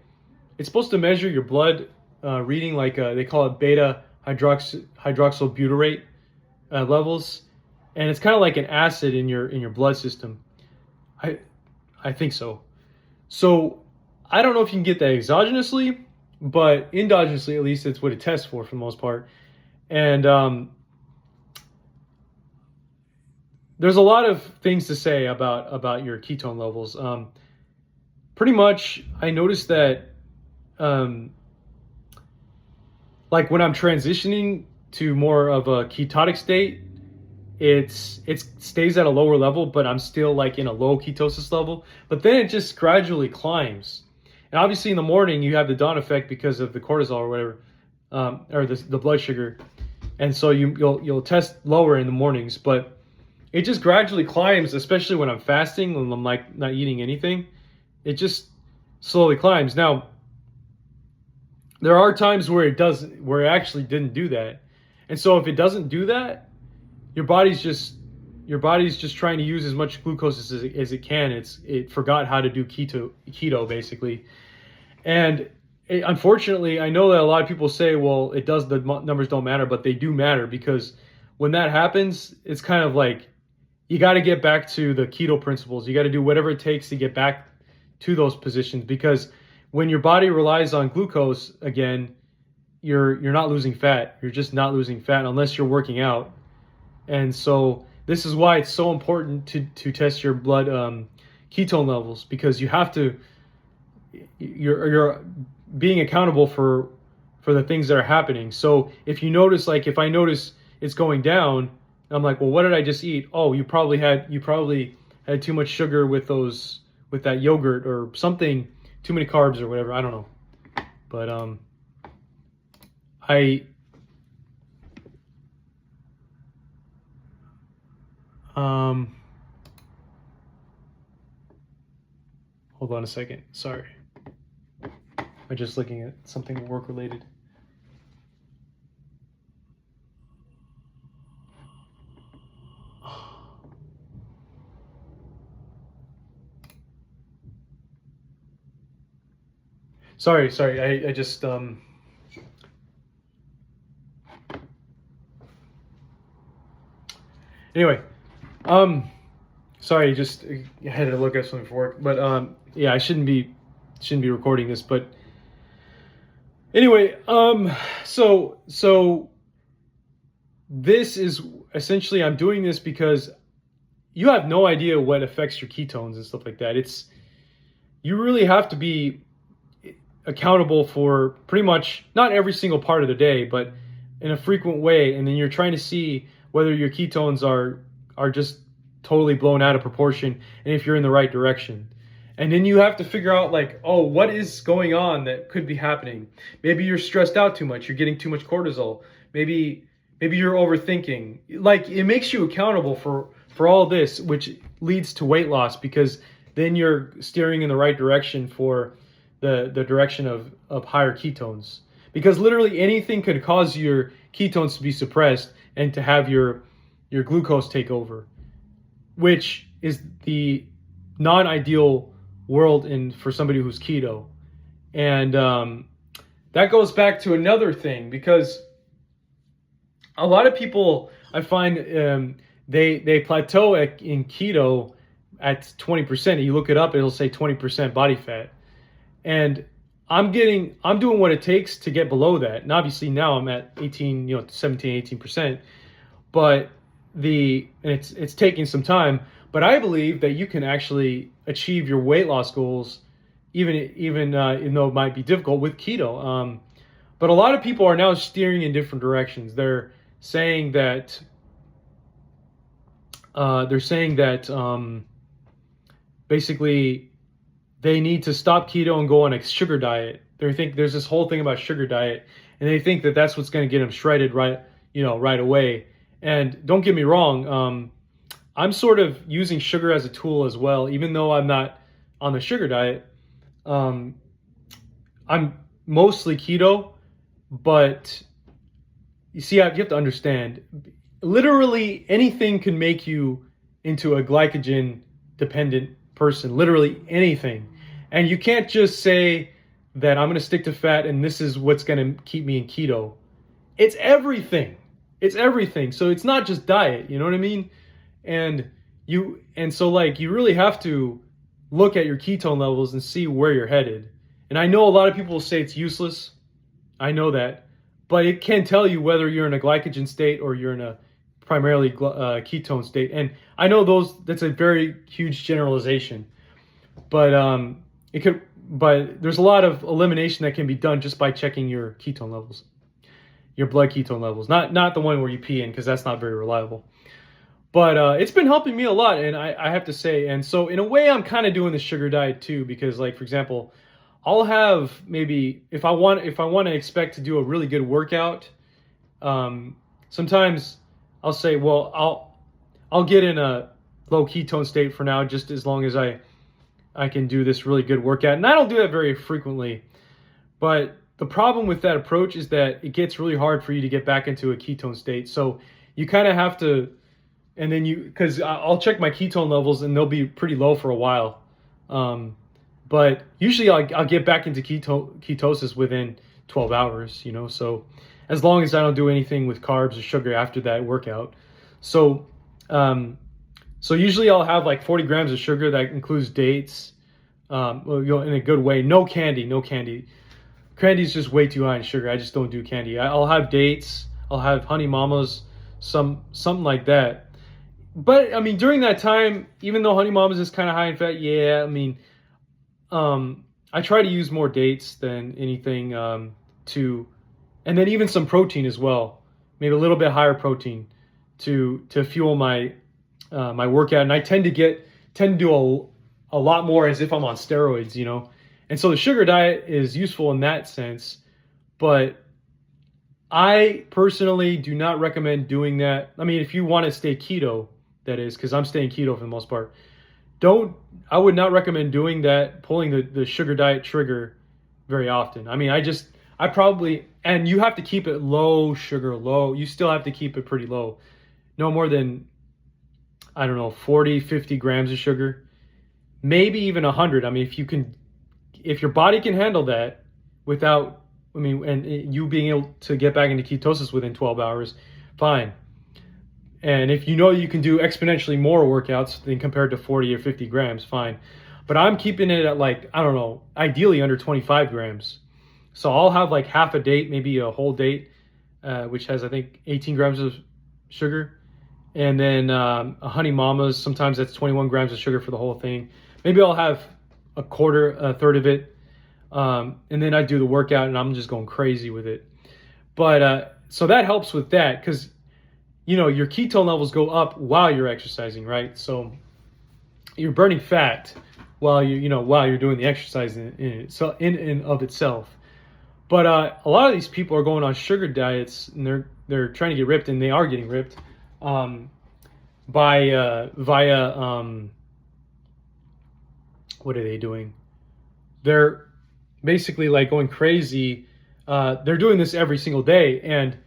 it's supposed to measure your blood reading, like they call it beta hydroxybutyrate levels, and it's kind of like an acid in your blood system. I think so. So I don't know if you can get that exogenously but endogenously, at least, it's what it tests for the most part. And there's a lot of things to say about your ketone levels. Pretty much, I noticed that, like when I'm transitioning to more of a ketotic state, it stays at a lower level, but I'm still like in a low ketosis level. But then it just gradually climbs. And obviously in the morning you have the dawn effect because of the cortisol or whatever, or the blood sugar, and so you'll test lower in the mornings. But it just gradually climbs, especially when I'm fasting and I'm like not eating anything. It just slowly climbs. Now, there are times where it actually didn't do that. And so if it doesn't do that, your body's just trying to use as much glucose as it can. It forgot how to do keto basically. And unfortunately, I know that a lot of people say, well, the numbers don't matter, but they do matter, because when that happens, it's kind of like you got to get back to the keto principles. You got to do whatever it takes to get back to those positions, because when your body relies on glucose again, you're not losing fat. You're just not losing fat unless you're working out. And so this is why it's so important to test your blood ketone levels, because you're being accountable for the things that are happening. So if you notice, like if I notice it's going down, I'm like, well, what did I just eat? Oh, you probably had too much sugar with that yogurt or something, too many carbs or whatever. I don't know. But hold on a second. Sorry. I'm just looking at something work related. Sorry. I just anyway, sorry, just I had to look at something for work. But yeah, I shouldn't be recording this, but anyway, so this is essentially, I'm doing this because you have no idea what affects your ketones and stuff like that. You really have to be accountable for pretty much not every single part of the day, but in a frequent way. And then you're trying to see whether your ketones are just totally blown out of proportion and if you're in the right direction. And then you have to figure out, like, oh, what is going on that could be happening? Maybe you're stressed out too much. You're getting too much cortisol. Maybe you're overthinking. Like, it makes you accountable for all this, which leads to weight loss, because then you're steering in the right direction for the direction of higher ketones. Because literally anything could cause your ketones to be suppressed and to have your glucose take over, which is the non-ideal world for somebody who's keto. And that goes back to another thing, because a lot of people, I find, they plateau in keto at 20%. You look it up, it'll say 20% body fat. And I'm doing what it takes to get below that. And obviously now I'm at 17, 18%. But it's taking some time. But I believe that you can actually achieve your weight loss goals, even though it might be difficult with keto. But a lot of people are now steering in different directions. They're saying that basically they need to stop keto and go on a sugar diet. They think there's this whole thing about sugar diet, and they think that that's what's going to get them shredded right away. And don't get me wrong, I'm sort of using sugar as a tool as well, even though I'm not on the sugar diet. I'm mostly keto, but you see, you have to understand, literally anything can make you into a glycogen dependent person, literally anything. And you can't just say that I'm going to stick to fat and this is what's going to keep me in keto. It's everything. So it's not just diet, you know what I mean? And so like you really have to look at your ketone levels and see where you're headed. And I know a lot of people will say it's useless. I know that. But it can tell you whether you're in a glycogen state or you're in a primarily ketone state. And I know that's a very huge generalization. But but there's a lot of elimination that can be done just by checking your ketone levels, your blood ketone levels. Not the one where you pee in, because that's not very reliable. But it's been helping me a lot, and I have to say. And so in a way, I'm kind of doing the sugar diet too, because like, for example, I'll have maybe if I want to expect to do a really good workout, sometimes I'll say, well, I'll get in a low ketone state for now, just as long as I can do this really good workout. And I don't do that very frequently. But the problem with that approach is that it gets really hard for you to get back into a ketone state. So you kind of have to, and then because I'll check my ketone levels and they'll be pretty low for a while. But usually I'll get back into ketosis within 12 hours, so as long as I don't do anything with carbs or sugar after that workout. So usually I'll have like 40 grams of sugar. That includes dates, in a good way. No candy. Candy is just way too high in sugar. I just don't do candy. I'll have dates. I'll have Honey Mamas, something like that. But I mean, during that time, even though Honey Mamas is kind of high in fat, yeah, I mean, I try to use more dates than anything, and then even some protein as well, maybe a little bit higher protein to fuel my my workout. And I tend to do a lot more as if I'm on steroids, And so the sugar diet is useful in that sense, but I personally do not recommend doing that. I mean, if you want to stay keto, that is, because I'm staying keto for the most part. I would not recommend doing that, pulling the sugar diet trigger very often. I mean, I probably, and you have to keep it low sugar, low. You still have to keep it pretty low. No more than, I don't know, 40, 50 grams of sugar, maybe even 100. I mean, if your body can handle that without, and you being able to get back into ketosis within 12 hours, fine. And if you can do exponentially more workouts than compared to 40 or 50 grams, fine. But I'm keeping it at like, I don't know, ideally under 25 grams. So I'll have like half a date, maybe a whole date, which has, I think, 18 grams of sugar. And then a Honey Mama's, sometimes that's 21 grams of sugar for the whole thing. Maybe I'll have a third of it. And then I do the workout and I'm just going crazy with it. But so that helps with that, because your ketone levels go up while you're exercising, right? So you're burning fat while you're doing the exercise in and of itself. But a lot of these people are going on sugar diets, and they're trying to get ripped, and they are getting ripped via what are they doing? They're basically like going crazy. They're doing this every single day, and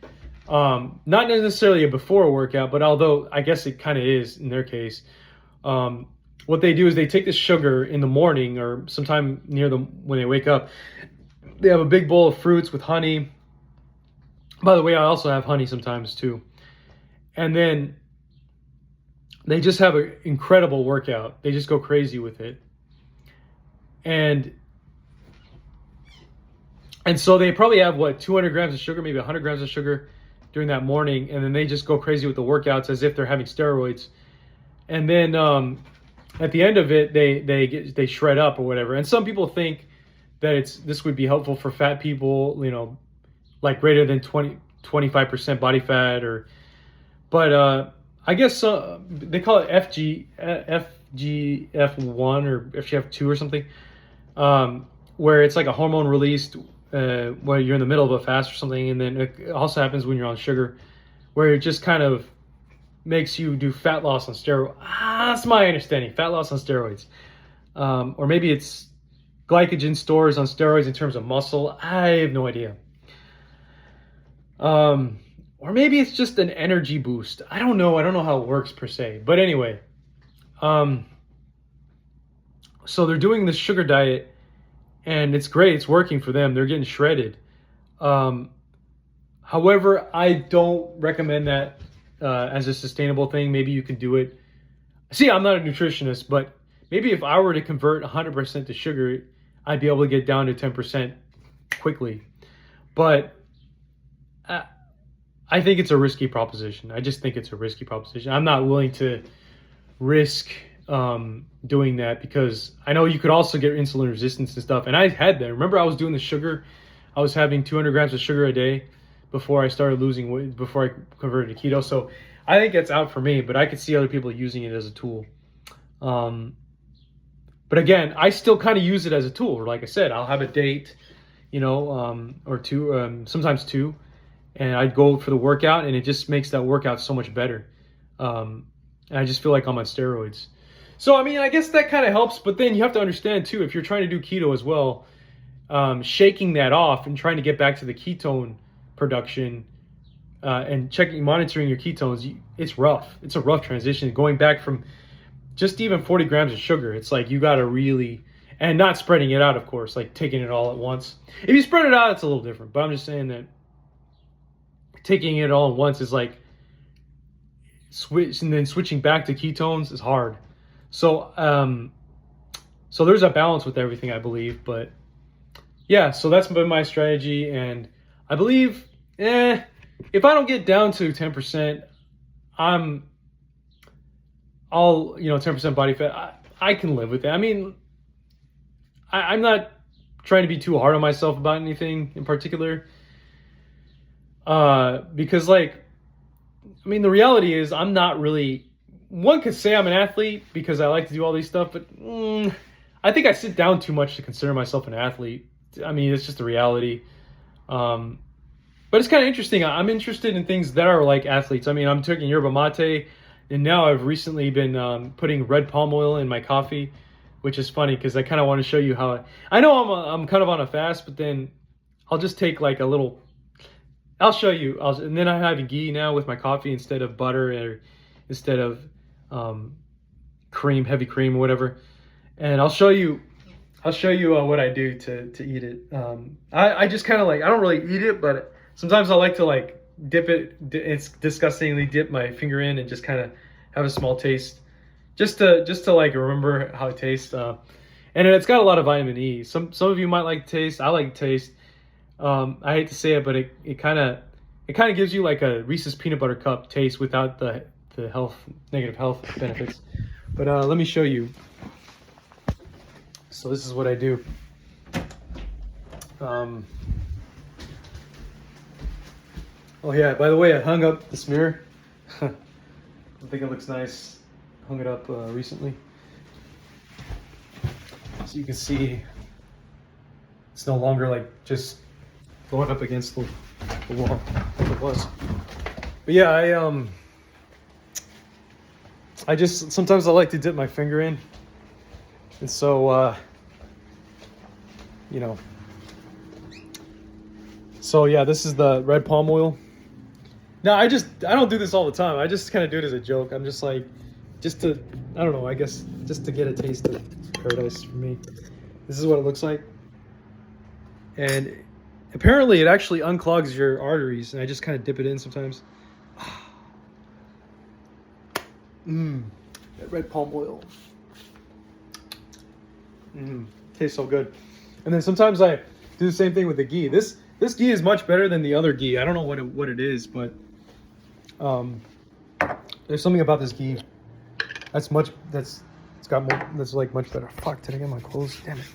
not necessarily a before workout, but although I guess it kind of is in their case. What they do is they take this sugar in the morning or sometime near when they wake up. They have a big bowl of fruits with honey. By the way, I also have honey sometimes too. And then they just have an incredible workout. They just go crazy with it. And so they probably have 200 grams of sugar, maybe 100 grams of sugar during that morning, and then they just go crazy with the workouts as if they're having steroids. And then at the end of it, they shred up or whatever. And some people think that this would be helpful for fat people, like greater than 25% body fat, but I guess they call it FGF1 or FGF2 or something, where it's like a hormone released where you're in the middle of a fast or something, and then it also happens when you're on sugar, where it just kind of makes you do fat loss on steroids. That's my understanding, fat loss on steroids. Or maybe it's glycogen stores on steroids in terms of muscle. I have no idea. Or maybe it's just an energy boost. I don't know how it works per se. But anyway, so they're doing this sugar diet, and it's great. It's working for them. They're getting shredded. However, I don't recommend that as a sustainable thing. Maybe you can do it. See, I'm not a nutritionist, but maybe if I were to convert 100% to sugar, I'd be able to get down to 10% quickly. But I think it's a risky proposition. I just think it's a risky proposition. I'm not willing to risk doing that because I know you could also get insulin resistance and stuff. And I had that. Remember, I was doing the sugar. I was having 200 grams of sugar a day before I started losing weight, before I converted to keto. So I think it's out for me, but I could see other people using it as a tool. But again, I still kind of use it as a tool. Like I said, I'll have a date, or two, sometimes two, and I'd go for the workout, and it just makes that workout so much better. And I just feel like I'm on steroids. So, I mean, I guess that kind of helps, but then you have to understand too, if you're trying to do keto as well, shaking that off and trying to get back to the ketone production, and monitoring your ketones, it's rough. It's a rough transition. Going back from just even 40 grams of sugar, it's like you got to really, and not spreading it out, of course, like taking it all at once. If you spread it out, it's a little different, but I'm just saying that taking it all at once is like switching back to ketones is hard. So, so there's a balance with everything, I believe, but yeah, so that's been my strategy, and I believe, if I don't get down to 10%, I'll 10% body fat, I can live with it. I mean, I'm not trying to be too hard on myself about anything in particular, because like, I mean, the reality is I'm not really, one could say I'm an athlete because I like to do all these stuff, but I think I sit down too much to consider myself an athlete. I mean, it's just the reality. But it's kind of interesting. I'm interested in things that are like athletes. I mean, I'm taking yerba mate, and now I've recently been putting red palm oil in my coffee, which is funny because I kind of want to show you how I know I'm kind of on a fast, but then I'll just take like a little. I'll show you. And then I'm having ghee now with my coffee instead of butter or instead of cream, heavy cream or whatever. And I'll show you what I do to eat it. I just kind of like, I don't really eat it, but sometimes I like to like dip it. It's disgustingly dip my finger in and just kind of have a small taste, just to like remember how it tastes. And it's got a lot of vitamin E. Some of you might like the taste. I like the taste. I hate to say it, but it kind of gives you like a Reese's peanut butter cup taste without the negative health benefits. But let me show you. So this is what I do. Oh yeah, by the way, I hung up this mirror. I think it looks nice. Hung it up recently. So you can see it's no longer like just going up against the wall like it was. But yeah, I just, sometimes I like to dip my finger in. And so, so yeah, this is the red palm oil. Now, I don't do this all the time. I just kind of do it as a joke. I'm just like, I don't know, I guess, just to get a taste of paradise for me. This is what it looks like. And apparently it actually unclogs your arteries, and I just kind of dip it in sometimes. That red palm oil. Tastes so good. And then sometimes I do the same thing with the ghee. This ghee is much better than the other ghee. I don't know what it is, but there's something about this ghee that's like much better. Fuck, did I get my clothes? Damn it.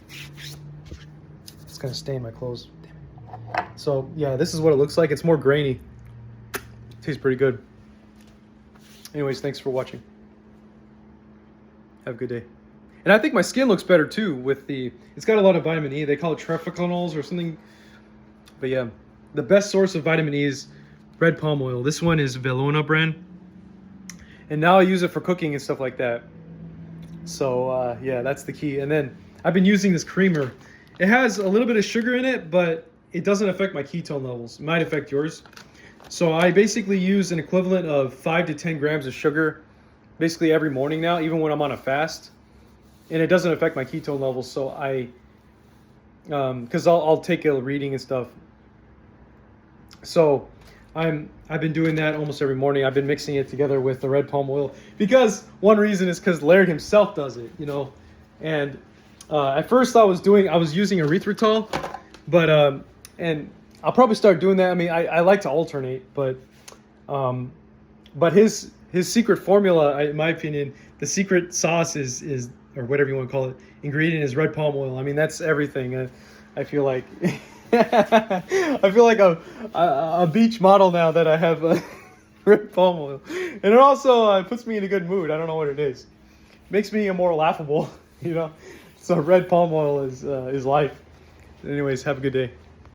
It's gonna stain my clothes. Damn it. So yeah, this is what it looks like. It's more grainy. Tastes pretty good. Anyways, thanks for watching. Have a good day. And I think my skin looks better too with it's got a lot of vitamin E. They call it triphophanols or something. But yeah, the best source of vitamin E is red palm oil. This one is Velona brand. And now I use it for cooking and stuff like that. So yeah, that's the key. And then I've been using this creamer. It has a little bit of sugar in it, but it doesn't affect my ketone levels. It might affect yours. So I basically use an equivalent of 5 to 10 grams of sugar basically every morning now, even when I'm on a fast. And it doesn't affect my ketone levels. So because I'll take a reading and stuff. So I've been doing that almost every morning. I've been mixing it together with the red palm oil because one reason is because Larry himself does it, and At first, I was using erythritol, but and I'll probably start doing that. I mean, I like to alternate, um, but his secret formula, in my opinion, the secret sauce is or whatever you want to call it, ingredient is red palm oil. I mean, that's everything. I feel like I feel like a beach model now that I have red palm oil, and it also puts me in a good mood. I don't know what it is. Makes me more laughable, you know. So red palm oil is life. Anyways, have a good day.